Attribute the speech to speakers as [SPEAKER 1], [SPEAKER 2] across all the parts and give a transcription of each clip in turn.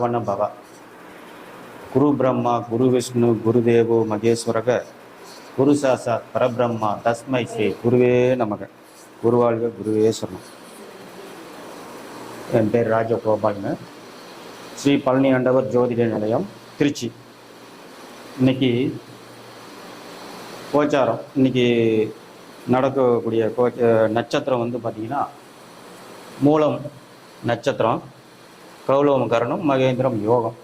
[SPEAKER 1] சரவண பவ. குரு பிரம்மா குரு விஷ்ணு குரு தேவோ மகேஸ்வரக குரு சாசாத் பரபிரம்மா தஸ்மை ஸ்ரீ குருவே நமக. குருவாழ்க குருவே சரணம். என் பேர் ராஜகோபால்னு. ஸ்ரீ பழனி ஆண்டவர் ஜோதிட நிலையம், திருச்சி. இன்னைக்கு கோச்சாரம், இன்னைக்கு நடக்கக்கூடிய நட்சத்திரம் வந்து பார்த்திங்கன்னா மூலம் நட்சத்திரம், கௌலவம் கரணம், மகேந்திரம் யோகம்.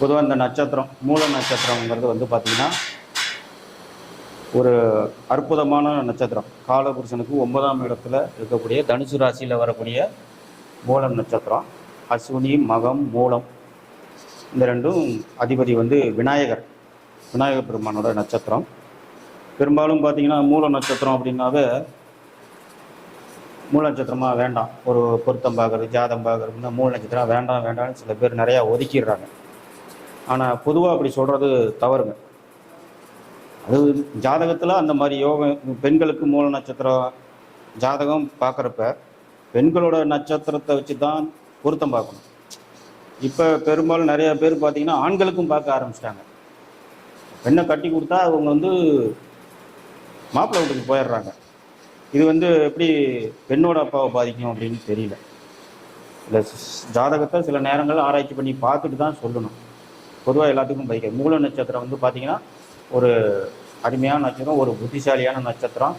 [SPEAKER 1] பொதுவாக இந்த நட்சத்திரம் மூல நட்சத்திரங்கிறது வந்து பார்த்திங்கன்னா ஒரு அற்புதமான நட்சத்திரம். காலபுருஷனுக்கு 9ஆம் இடத்துல இருக்கக்கூடிய தனுசு ராசியில் வரக்கூடிய மூலம் நட்சத்திரம். அஸ்வினி மகம் மூலம் இந்த ரெண்டும் அதிபதி வந்து விநாயகர் பெருமானோட நட்சத்திரம். பெரும்பாலும் பார்த்திங்கன்னா மூல நட்சத்திரம் அப்படின்னாவே மூல நட்சத்திரமாக வேண்டாம், ஒரு பொருத்தம் பார்க்குறது ஜாதம் பார்க்குறதுன்னா மூல நட்சத்திரம் வேண்டாம்னு சில பேர் நிறையா ஒதுக்கிடுறாங்க. ஆனால் பொதுவாக அப்படி சொல்கிறது தவறுங்க. அது ஜாதகத்தில் அந்த மாதிரி யோகம் பெண்களுக்கு மூல நட்சத்திரம் ஜாதகம் பார்க்குறப்ப பெண்களோட நட்சத்திரத்தை வச்சு தான் பொருத்தம் பார்க்கணும். இப்போ பெரும்பாலும் நிறைய பேர் பார்த்திங்கன்னா ஆண்களுக்கும் பார்க்க ஆரம்பிச்சிட்டாங்க. பெண்ணை கட்டி கொடுத்தா அவங்க வந்து மாப்பிள்ளை வீட்டுக்கு போயிடுறாங்க. இது வந்து எப்படி பெண்ணோட அப்பாவை பாதிக்கும் அப்படின்னு தெரியல. இல்லை, ஜாதகத்தை சில நேரங்கள் ஆராய்ச்சி பண்ணி பார்த்துட்டு தான் சொல்லணும். பொதுவாக எல்லாத்துக்கும் பாதிக்காது. மூல நட்சத்திரம் வந்து பார்த்திங்கன்னா ஒரு அருமையான நட்சத்திரம், ஒரு புத்திசாலியான நட்சத்திரம்.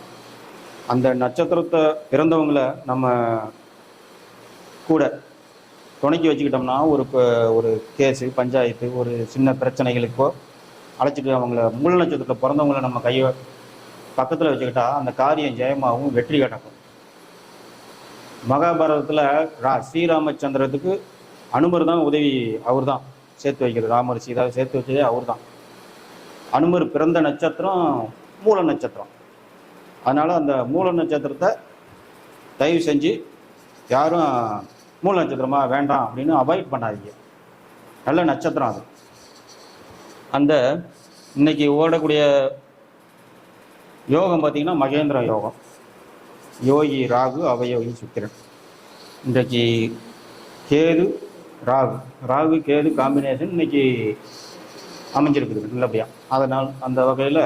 [SPEAKER 1] அந்த நட்சத்திரத்தை பிறந்தவங்களை நம்ம கூட துணைக்கி வச்சுக்கிட்டோம்னா ஒரு கேஸு பஞ்சாயத்து ஒரு சின்ன பிரச்சனைகளுக்கோ அழைச்சிட்டு அவங்கள மூல நட்சத்திரத்தில் பிறந்தவங்களை நம்ம கையை பக்கத்தில் வச்சுக்கிட்டா அந்த காரியம் ஜெயமாகவும் வெற்றி கிடக்கும். மகாபாரதத்தில் ஸ்ரீராமச்சந்திரத்துக்கு அனுமர் தான் உதவி, அவர் தான் சேர்த்து வைக்கிறது. ராமர் சீதாவை சேர்த்து வச்சதே அவர் தான். அனுமர் பிறந்த நட்சத்திரம் மூல நட்சத்திரம். அதனால் அந்த மூல நட்சத்திரத்தை தயவு செஞ்சு யாரும் மூல நட்சத்திரமாக வேண்டாம் அப்படின்னு அவாய்ட் பண்ணாதீங்க. நல்ல நட்சத்திரம் அது. அந்த இன்னைக்கு ஓடக்கூடிய யோகம் பார்த்திங்கன்னா மகேந்திர யோகம். யோகி ராகு, அவயோகி சுக்கிரன். இன்றைக்கு கேது ராகு கேது காம்பினேஷன் இன்னைக்கு அமைஞ்சிருக்குது நல்லபடியாக. அதனால் அந்த வகையில்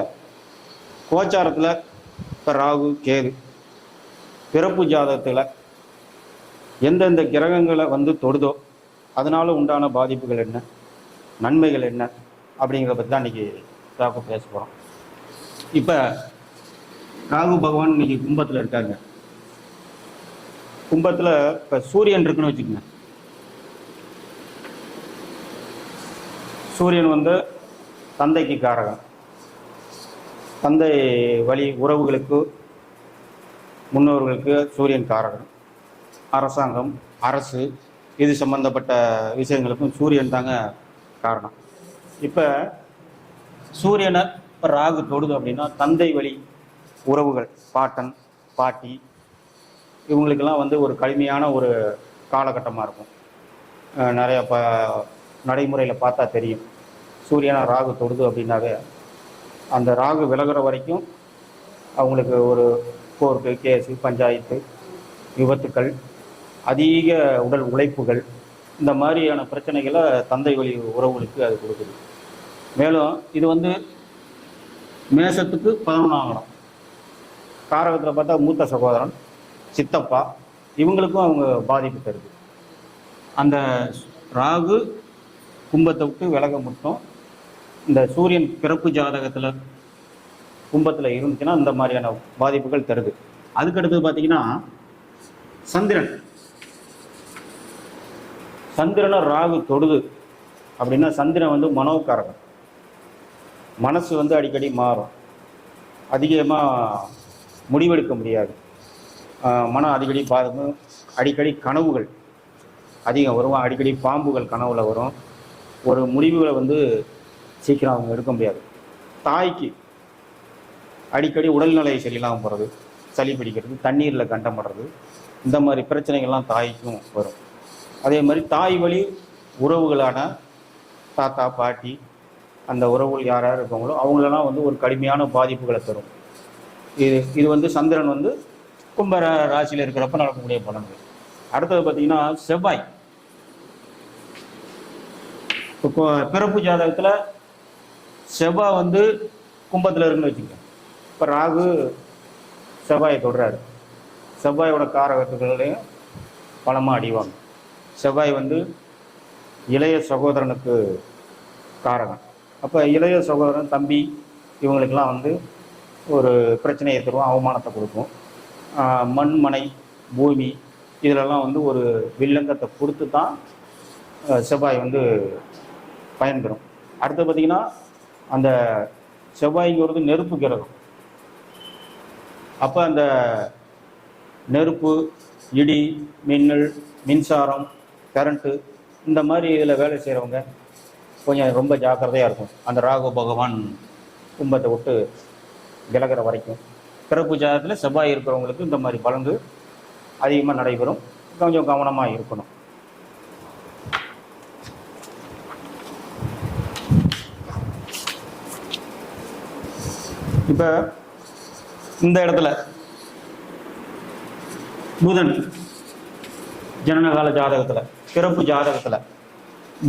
[SPEAKER 1] கோச்சாரத்தில் இப்போ ராகு கேது பிறப்பு ஜாதகத்தில் எந்தெந்த கிரகங்களை வந்து தொடுதோ அதனால் உண்டான பாதிப்புகள் என்ன, நன்மைகள் என்ன அப்படிங்கிறத பற்றி தான் இன்றைக்கி பேச போகிறோம். இப்போ ராகு பகவான் இன்னைக்கு கும்பத்தில் இருக்காங்க. கும்பத்தில் இப்போ சூரியன் இருக்குன்னு வச்சுக்கோங்க. சூரியன் வந்து தந்தைக்கு காரகம். தந்தை வழி உறவுகளுக்கு முன்னோர்களுக்கு சூரியன் காரகம். அரசாங்கம் அரசு இது சம்பந்தப்பட்ட விஷயங்களுக்கும் சூரியன் தாங்க காரணம். இப்போ சூரியனை ராகு தொடுது அப்படின்னா தந்தை வழி உறவுகள், பாட்டன் பாட்டி இவங்களுக்கெல்லாம் வந்து ஒரு கடுமையான ஒரு காலகட்டமாக இருக்கும். நிறைய நடைமுறையில் பார்த்தா தெரியும். சூரியனை ராகு தொடுது அப்படின்னாவே அந்த ராகு விலகிற வரைக்கும் அவங்களுக்கு ஒரு கோர்ட்டு கேஸு பஞ்சாயத்து விபத்துக்கள் அதிக உடல் உழைப்புகள் இந்த மாதிரியான பிரச்சனைகளை தந்தை வழி உறவுகளுக்கு அது கொடுக்குது. மேலும் இது வந்து மேசத்துக்கு 11ஆம் இடம். காரகத்தில் பார்த்தா மூத்த சகோதரன் சித்தப்பா இவங்களுக்கும் அவங்க பாதிப்பு தருது. அந்த ராகு கும்பத்தை விட்டு விலக மட்டும் இந்த சூரியன் பிறப்பு ஜாதகத்தில் கும்பத்தில் இருந்துச்சுன்னா இந்த மாதிரியான பாதிப்புகள் தருது. அதுக்கடுத்து பார்த்தீங்கன்னா சந்திரனை ராகு தொடுது அப்படின்னா சந்திரன் வந்து மனோகாரகம். மனசு வந்து அடிக்கடி மாறும், அதிகமாக முடிவெடுக்க முடியாது, மனம் அடிக்கடி பாதிக்கும். அடிக்கடி கனவுகள் அதிகம் வரும், அடிக்கடி பாம்புகள் கனவுல வரும். ஒரு முடிவுகளை வந்து சீக்கிரம் அவங்க எடுக்க முடியாது. தாய்க்கு அடிக்கடி உடல்நிலை சரியில்லாமல் போகிறது, சளி பிடிக்கிறது, தண்ணீரில் கண்டம் படுறது, இந்த மாதிரி பிரச்சனைகள்லாம் தாய்க்கும் வரும். அதே மாதிரி தாய் வழி உறவுகளான தாத்தா பாட்டி அந்த உறவுகள் யார் யார் இருக்காங்களோ அவங்களெல்லாம் வந்து ஒரு கடுமையான பாதிப்புகளை தரும். இது வந்து சந்திரன் வந்து கும்ப ராசியில் இருக்கிறப்ப நடக்கக்கூடிய பலன்கள். அடுத்தது பார்த்திங்கன்னா இப்போ பிறப்பு ஜாதகத்தில் செவ்வாய் வந்து கும்பத்தில் இருக்குன்னு வச்சுக்கோங்க. இப்போ ராகு செவ்வாயை தொடுறாரு. செவ்வாயோட காரகத்துகளையும் பலமாக அடிவாங்க. செவ்வாய் வந்து இளைய சகோதரனுக்கு காரகம். அப்போ இளைய சகோதரன் தம்பி இவங்களுக்கெல்லாம் வந்து ஒரு பிரச்சனையை தருவோம், அவமானத்தை கொடுக்கும். மண் மனை பூமி இதிலெல்லாம் வந்து ஒரு வில்லங்கத்தை கொடுத்து தான் செவ்வாய் வந்து பயன்பெறும். அடுத்து பார்த்திங்கன்னா அந்த செவ்வாய்ங்கிறது நெருப்பு கிரகம். அப்போ அந்த நெருப்பு, இடி, மின்னல், மின்சாரம், கரண்ட்டு இந்த மாதிரி இதில் வேலை செய்கிறவங்க கொஞ்சம் ரொம்ப ஜாக்கிரதையாக இருக்கும். அந்த ராகு பகவான் கும்பத்தை விட்டு விலகிற வரைக்கும். பிறப்பு ஜாதகத்தில் செவ்வாய் இருக்கிறவங்களுக்கு இந்த மாதிரி பலன்கள் அதிகமாக நடைபெறும். கொஞ்சம் கவனமாக இருக்கணும். இப்போ இந்த இடத்துல புதன் ஜனனகால ஜாதகத்தில் பிறப்பு ஜாதகத்தில்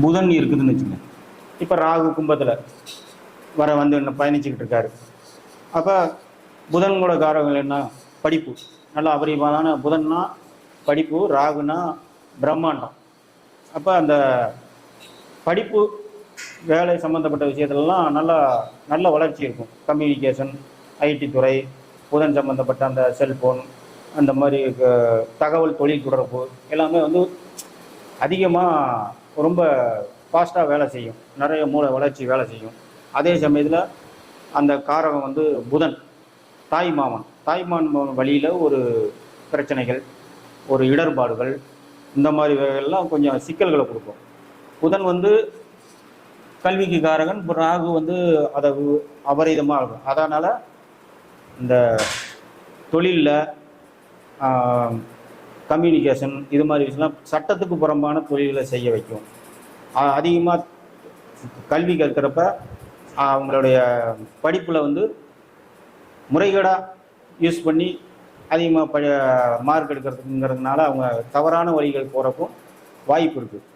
[SPEAKER 1] புதன் இருக்குதுன்னு வச்சுங்க. இப்போ ராகு கும்பத்தில் வந்து என்ன பயணிச்சுக்கிட்டு இருக்காரு. அப்போ புதனோட காரகங்கள் என்ன? படிப்பு. நல்லா அபரிமான புதன்னா படிப்பு, ராகுனா பிரம்மாண்டம். அப்போ அந்த படிப்பு வேலை சம்மந்தப்பட்ட விஷயத்துலலாம் நல்ல வளர்ச்சி இருக்கும். கம்யூனிகேஷன், ஐடி துறை, புதன் சம்மந்தப்பட்ட அந்த செல்ஃபோன், அந்த மாதிரி தகவல் தொழில் தொடர்பு எல்லாமே வந்து அதிகமாக ரொம்ப ஃபாஸ்ட்டாக வேலை செய்யும். நிறைய மூளை வளர்ச்சி வேலை செய்யும். அதே சமயத்தில் அந்த காரகம் வந்து புதன் தாய்மாமன் வழியில் ஒரு பிரச்சனைகள், ஒரு இடர்பாடுகள், இந்த மாதிரி எல்லாம் கொஞ்சம் சிக்கல்களை கொடுக்கும். புதன் வந்து கல்விக்கு காரகன், ராகு வந்து அதை அபரிதமாக இருக்கும். அதனால் இந்த தொழிலில் கம்யூனிகேஷன் இது மாதிரி விஷயம்லாம் சட்டத்துக்கு புறம்பான தொழில்களை செய்ய வைக்கும். அதிகமாக கல்வி கற்கிறப்ப அவங்களுடைய படிப்பில் வந்து முறைகேடாக யூஸ் பண்ணி அதிகமாக மார்க் எடுக்கிறதுங்கிறதுனால அவங்க தவறான வழிகள் போகிறக்கும் வாய்ப்பு இருக்குது.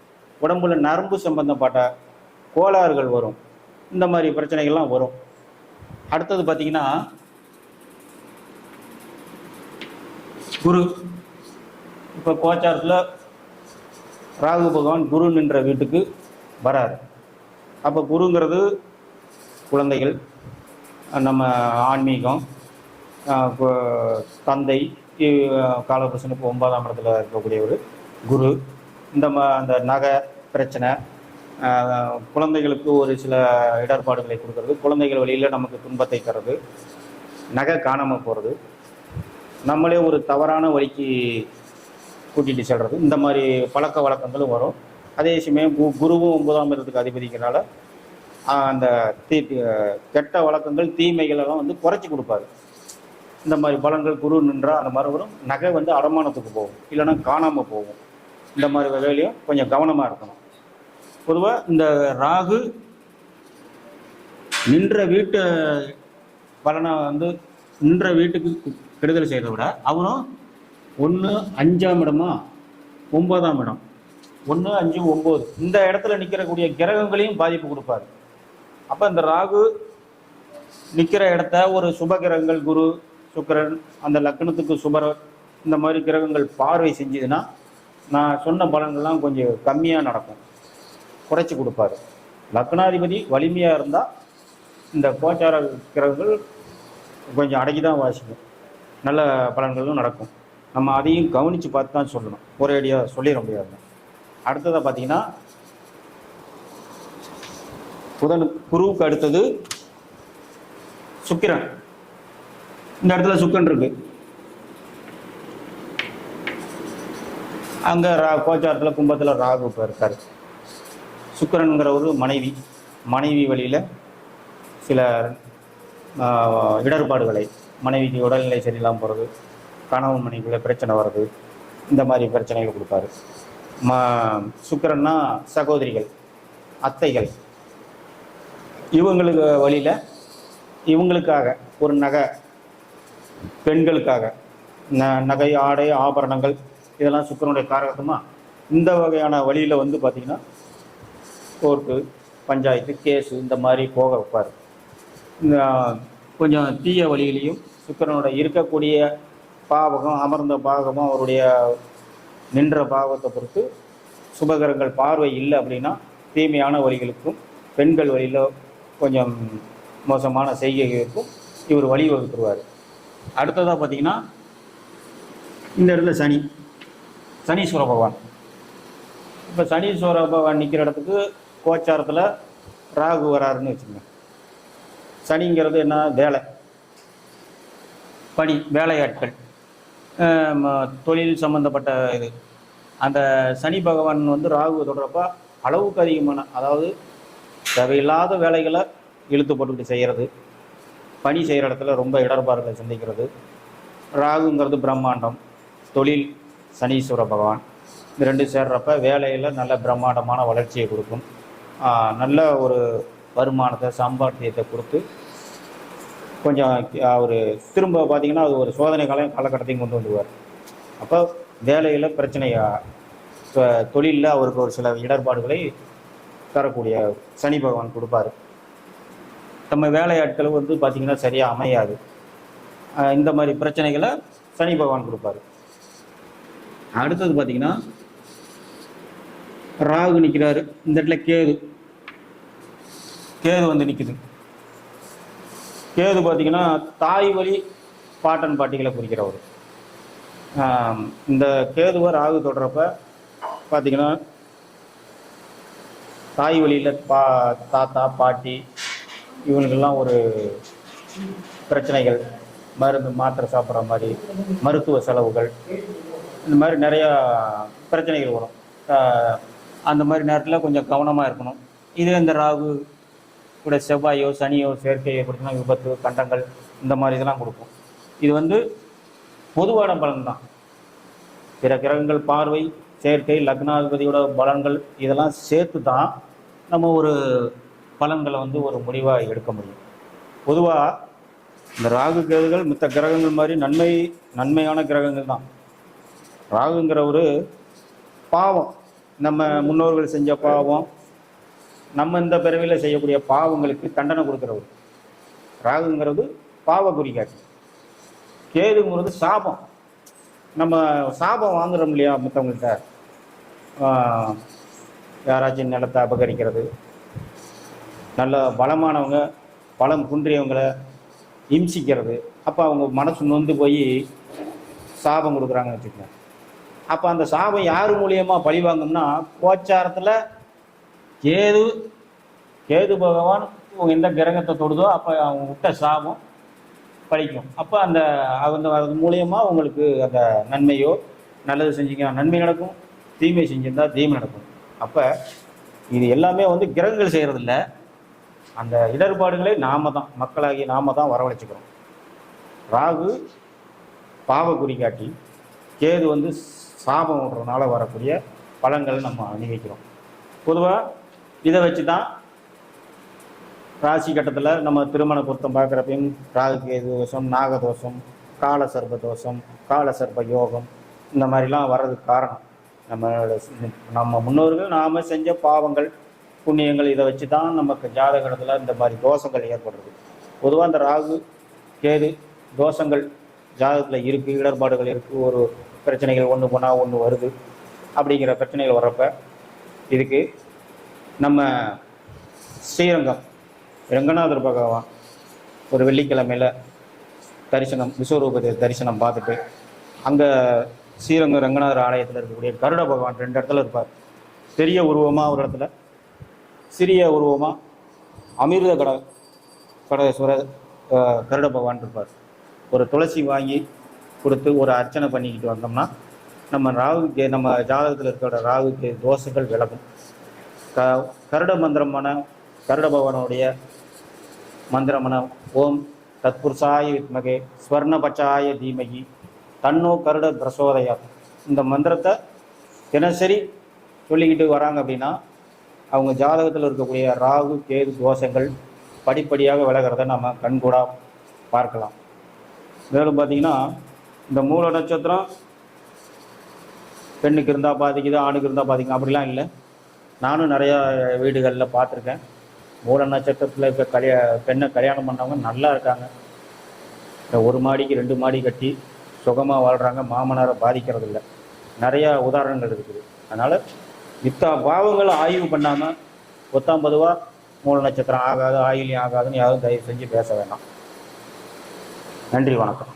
[SPEAKER 1] உடம்புல நரம்பு சம்பந்தப்பட்ட கோளாறுகள் வரும். இந்த மாதிரி பிரச்சனைகள்லாம் வரும். அடுத்தது பார்த்திங்கன்னா குரு. இப்போ கோச்சாரத்தில் ராகு பகவான் குரு நின்ற வீட்டுக்கு வராரு. அப்போ குருங்கிறது குழந்தைகள், நம்ம ஆன்மீகம், தந்தை, காலபுருஷனுக்கு 9ஆம் இடத்துல இருக்கக்கூடிய ஒரு குரு. அந்த நகை பிரச்சனை, குழந்தைகளுக்கு ஒரு சில இடர்பாடுகளை கொடுக்கறது, குழந்தைகள் வழியில் நமக்கு துன்பத்தை தர்றது, நகை காணாமல் போகிறது, நம்மளே ஒரு தவறான வழிக்கு கூட்டிகிட்டு செல்வது, இந்த மாதிரி பழக்க வழக்கங்களும் வரும். அதே சமயம் குருவும் 9ஆம் இடத்துக்கு அதிபதிக்கிறனால அந்த கெட்ட வழக்கங்கள், தீமைகள் எல்லாம் வந்து குறைச்சி கொடுப்பாரு. இந்த மாதிரி பலன்கள் குரு நின்றால் அந்த மாதிரி வரும். நகை வந்து அடமானத்துக்கு போகும், இல்லைன்னா காணாமல் போகும். இந்த மாதிரி வகையிலையும் கொஞ்சம் கவனமாக இருக்கணும். பொதுவாக இந்த ராகு நின்ற வீட்டு பலனை வந்து நின்ற வீட்டுக்கு கெடுதல் செய்கிறத விட அவரும் 1, 5ஆம் இடமா 9ஆம் இடம், 1, 5, 9 இந்த இடத்துல நிற்கிறக்கூடிய கிரகங்களையும் பாதிப்பு கொடுப்பாரு. அப்போ இந்த ராகு நிற்கிற இடத்த ஒரு சுப கிரகங்கள், குரு, சுக்கிரன், அந்த லக்னத்துக்கு சுபர், இந்த மாதிரி கிரகங்கள் பார்வை செஞ்சதுன்னா நான் சொன்ன பலன்கள்லாம் கொஞ்சம் கம்மியாக நடக்கும், குறைச்சி கொடுப்பாரு. லக்னாதிபதி வலிமையாக இருந்தால் இந்த கோச்சார கிரகங்கள் கொஞ்சம் அடக்கி தான் வாசிக்கும், நல்ல பலன்களும் நடக்கும். நம்ம அதையும் கவனித்து பார்த்து தான் சொல்லணும், ஒரேடியாக சொல்லிட முடியாது. அடுத்ததாக பார்த்தீங்கன்னா குருவுக்கு அடுத்தது சுக்கிரன். இந்த இடத்துல சுக்கிரன் இருக்கு. அங்கே கோச்சாரத்தில் கும்பத்தில் ராகு இப்போ இருக்கார். சுக்கிரன்கிற ஒரு மனைவி வழியில் சில இடர்பாடுகளை, மனைவிக்கு உடல்நிலை சரியில்லாமல் போகிறது, கணவன் மனைவிக்குள்ள பிரச்சனை வர்றது, இந்த மாதிரி பிரச்சனைகள் கொடுப்பாரு. சுக்கிரன்னா சகோதரிகள், அத்தைகள், இவங்களுக்கு வழியில் இவங்களுக்காக ஒரு நகை, பெண்களுக்காக நகை, ஆடை, ஆபரணங்கள் இதெல்லாம் சுக்கிரனுடைய காரகத்துமா. இந்த வகையான வழியில் வந்து பார்த்திங்கன்னா கோர்ட்டு, பஞ்சாயத்து, கேஸு இந்த மாதிரி போக வைப்பார். இந்த கொஞ்சம் தீய வழியிலையும் சுக்கிரனோட இருக்கக்கூடிய பாவகம், அமர்ந்த பாகமும் அவருடைய நின்ற பாவத்தை பொறுத்து சுபகரங்கள் பார்வை இல்லை அப்படின்னா தீமையான வழிகளுக்கும் பெண்கள் வழியில் கொஞ்சம் மோசமான செய்கைகளுக்கும் இவர் வழிவகுத்துருவார். அடுத்ததாக பார்த்தீங்கன்னா இந்த இடத்துல சனீஸ்வர பகவான். இப்போ சனீஸ்வர பகவான் நிற்கிற இடத்துக்கு கோச்சாரத்தில் ராகு வராருன்னு வச்சுக்கோங்க. சனிங்கிறது என்ன? வேலை, பணி, வேலையாட்கள், தொழில் சம்பந்தப்பட்ட இது. அந்த சனி பகவான் வந்து ராகு தொடரப்ப அளவுக்கு அதிகமான, அதாவது தேவையில்லாத வேலைகளை இழுத்து போட்டுக்கிட்டு செய்கிறது, பணி செய்கிற இடத்துல ரொம்ப இடர்பாடுகளை சந்திக்கிறது. ராகுங்கிறது பிரம்மாண்டம், தொழில் சனீஸ்வர பகவான், இந்த ரெண்டு சேர்றப்ப வேலையில் நல்ல பிரம்மாண்டமான வளர்ச்சியை கொடுக்கும். நல்ல ஒரு வருமானத்தை, சம்பாத்தியத்தை கொடுத்து கொஞ்சம் அவர் திரும்ப பார்த்திங்கன்னா அது ஒரு சோதனை காலகட்டத்தையும் கொண்டு வந்துடுவார். அப்போ வேலையில் பிரச்சனையாக, தொழிலில் அவருக்கு ஒரு சில இடர்பாடுகளை தரக்கூடிய சனி பகவான் கொடுப்பார். நம்ம வேலையாட்கள் வந்து பார்த்திங்கன்னா சரியாக அமையாது. இந்த மாதிரி பிரச்சனைகளை சனி பகவான் கொடுப்பார். அடுத்தது பார்த்திங்கன்னா ராகு நிற்கிறாரு. இந்த இடத்துல கேது வந்து நிற்குது. கேது பார்த்திங்கன்னா தாய் வழி பாட்டன் பாட்டிகளை குறிக்கிறவர். இந்த கேதுவை ராகு தொடரப்ப பார்த்திங்கன்னா தாய் வழியில் தாத்தா பாட்டி இவங்களுக்கெல்லாம் ஒரு பிரச்சனைகள், மருந்து மாத்திரை சாப்பிட்ற மாதிரி, மருத்துவ செலவுகள், இந்த மாதிரி நிறையா பிரச்சனைகள் வரும். அந்த மாதிரி நேரத்தில் கொஞ்சம் கவனமாக இருக்கணும். இதே இந்த ராகு கூட செவ்வாயோ சனியோ சேர்க்கை ஏற்படுத்தினா விபத்து, கண்டங்கள், இந்த மாதிரி இதெல்லாம் கொடுக்கும். இது வந்து பொதுவான பலன் தான். பிற கிரகங்கள் பார்வை, சேர்க்கை, லக்னாதிபதியோட பலன்கள் இதெல்லாம் சேர்த்து தான் நம்ம ஒரு பலன்களை வந்து ஒரு முடிவாக எடுக்க முடியும். பொதுவாக இந்த ராகு கேதுகள் மித்த கிரகங்கள் மாதிரி நன்மையான கிரகங்கள் தான். ராகுங்கிற ஒரு பாவம், நம்ம முன்னோர்கள் செஞ்ச பாவம், நம்ம இந்த பிறவியில் செய்யக்கூடிய பாவங்களுக்கு தண்டனை கொடுக்குறவர். ராகுங்கிறது பாவ குறிகாட்சி. கேதுங்கிறது சாபம். நம்ம சாபம் வாங்குறோம் இல்லையா மற்றவங்கள்ட்ட, யாராச்சும் நிலத்தை அபகரிக்கிறது, நல்ல பலமானவங்க பலம் குன்றியவங்களை இம்சிக்கிறது, அப்போ அவங்க மனசு நொந்து போய் சாபம் கொடுக்குறாங்கன்னு வச்சுக்கோங்க. அப்போ அந்த சாபம் யார் மூலியமாக பழிவாங்கம்னா கோச்சாரத்தில் கேது பகவான் எந்த கிரகத்தை தொடுதோ அப்போ அவங்க விட்ட சாபம் பழிக்கும். அப்போ அது மூலியமாக உங்களுக்கு அந்த நன்மையோ, நல்லது செஞ்சீங்கன்னா நன்மை நடக்கும், தீமை செஞ்சிருந்தால் தீமை நடக்கும். அப்போ இது எல்லாமே வந்து கிரகங்கள் செய்கிறதில்ல, அந்த இடர்பாடுகளை மக்களாகி நாம தான் வரவழைச்சிக்கிறோம். ராகு பாவ குறிகாட்டி, கேது வந்து சாபம் விடுறதுனால வரக்கூடிய பலன்களை நம்ம அனுபவிக்கிறோம். பொதுவாக இதை வச்சு தான் ராசி கட்டத்தில் நம்ம திருமண பொருத்தம் பார்க்குறப்பையும் ராகு கேது தோஷம், நாகதோஷம், காலசர்ப தோஷம், காலசர்ப யோகம் இந்த மாதிரிலாம் வர்றதுக்கு காரணம் நம்ம முன்னோர்கள் நாம் செஞ்ச பாவங்கள், புண்ணியங்கள், இதை வச்சு தான் நமக்கு ஜாதகத்தில் இந்த மாதிரி தோஷங்கள் ஏற்படுறது. பொதுவாக இந்த ராகு கேது தோஷங்கள் ஜாதகத்தில் இருக்குது, இடர்பாடுகள் இருக்குது, ஒரு பிரச்சனைகள் ஒன்று போனால் ஒன்று வருது, அப்படிங்கிற பிரச்சனைகள் வர்றப்ப இதுக்கு நம்ம ஸ்ரீரங்கம் ரங்கநாதர் பகவான் ஒரு வெள்ளிக்கிழமையில் தரிசனம், விஸ்வரூப தரிசனம் பார்த்துட்டு அங்கே ஸ்ரீரங்கம் ரங்கநாதர் ஆலயத்தில் இருக்கக்கூடிய கருட பகவான் 2 இடத்துல இருப்பார். பெரிய உருவமாக ஒரு இடத்துல, சிறிய உருவமாக அமிர்த கடேஸ்வரர் கருட பகவான் இருப்பார். ஒரு துளசி வாங்கி கொடுத்து ஒரு அர்ச்சனை பண்ணிக்கிட்டு வந்தோம்னா நம்ம ஜாதகத்தில் இருக்கிற ராகுக்கு தோஷங்கள் விலகும். கருட மந்திரமான கருட பகவானுடைய மந்திரமான ஓம் தத்புருஷாய வித்மகே ஸ்வர்ணபச்சாய தீமகி தன்னோ கருட பிரசோதயா, இந்த மந்திரத்தை தினசரி சொல்லிக்கிட்டு வராங்க அப்படின்னா அவங்க ஜாதகத்தில் இருக்கக்கூடிய ராகு கேது தோஷங்கள் படிப்படியாக விலகிறத நம்ம கண்கூடாக பார்க்கலாம். மேலும் பார்த்திங்கன்னா இந்த மூல நட்சத்திரம் பெண்ணுக்கு இருந்தால் பாதிக்குது, ஆணுக்கு இருந்தால் பாதிக்கும் அப்படிலாம் இல்லை. நானும் நிறையா வீடுகளில் பார்த்துருக்கேன். மூல நட்சத்திரத்தில் இப்போ பெண்ணை கல்யாணம் பண்ணவங்க நல்லா இருக்காங்க. இந்த 1 மாடிக்கு 2 மாடி கட்டி சுகமாக வாழ்கிறாங்க, மாமனாரை பாதிக்கிறது இல்லை. நிறையா உதாரணங்கள் இருக்குது. அதனால் மித்த பாவங்களை ஆய்வு பண்ணாமல் பொதுவாக மூல நட்சத்திரம் ஆகாது, ஆயிலியம் ஆகாதுன்னு யாரும் தயவு செஞ்சு பேச வேண்டாம். நன்றி, வணக்கம்.